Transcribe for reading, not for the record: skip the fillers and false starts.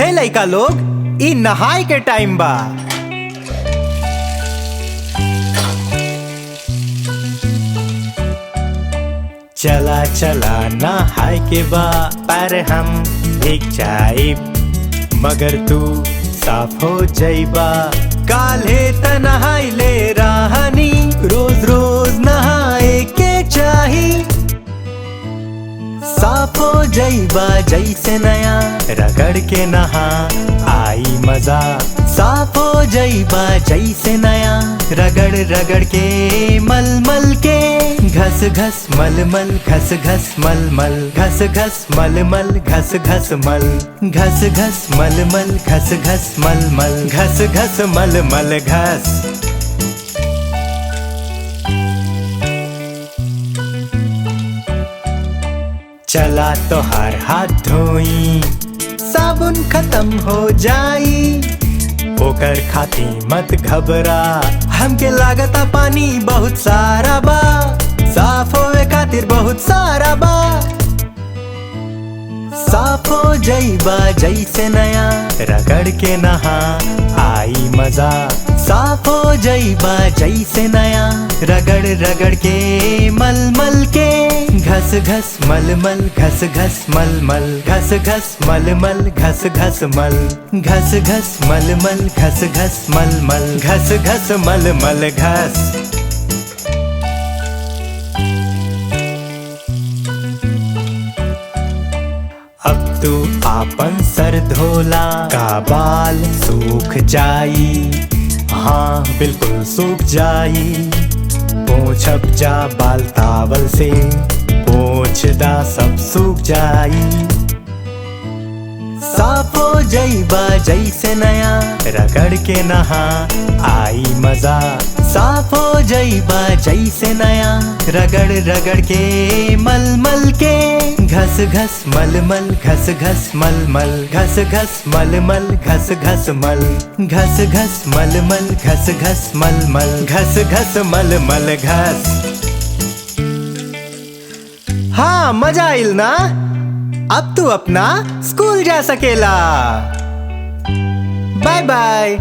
हे लइका लोग, ई नहाय के टाइम बा। चला चला नहाय के बा, पर हम भीग जाइब, मगर तू साफ हो जाइबा। काल्हे त नहाय ले राहनी, रोज रोज नहाए के चाही। साफ हो जाइबा जैसे नया, रगड़ के नहा आई मजा। साफ हो जाइबा जैसे नया, रगड़ रगड़ के मल मल के। घस घस मल मल घस घस मल मल, घस घस मल मल घस घस मल। घस घस मल मल घस घस मल मल, घस घस मल मल घस। चला तो हर हाथ धोई, साबुन खत्म हो जाई। ओकर खाती मत घबरा, हमके लागता पानी बहुत सारा बा। साफ होए खातिर बहुत सारा बा। साफ हो जाइबा जैसे नया, रगड़ के नहा आई मजा। साफ हो जाइबा जैसे नया, रगड़ रगड़ के मल मल के। घस घस मल मल घस घस मल मल, घस घस मल मल घस घस मल। घस घस मल मल घस घस मल मल, घस घस मल मल घस। अब तू आपन सर धोला, का बाल सूख जाई। हाँ बिल्कुल सूख जाई। पोंछब जा बाल तावल से, पोंछदा सब सूख जाई। साफ हो जाइबा जैसे नया, रगड़ के नहा आई मजा। साफ हो जाइबा जैसे नया, रगड़ रगड़ के मल मल के। घस घस मल मल घस घस मल मल, घस घस मल मल घस घस मल। घस घस मल मल घस घस मल मल, घस घस मल मल घस। हाँ मजा आइल ना? अब तू अपना स्कूल जा सकेला। Bye by.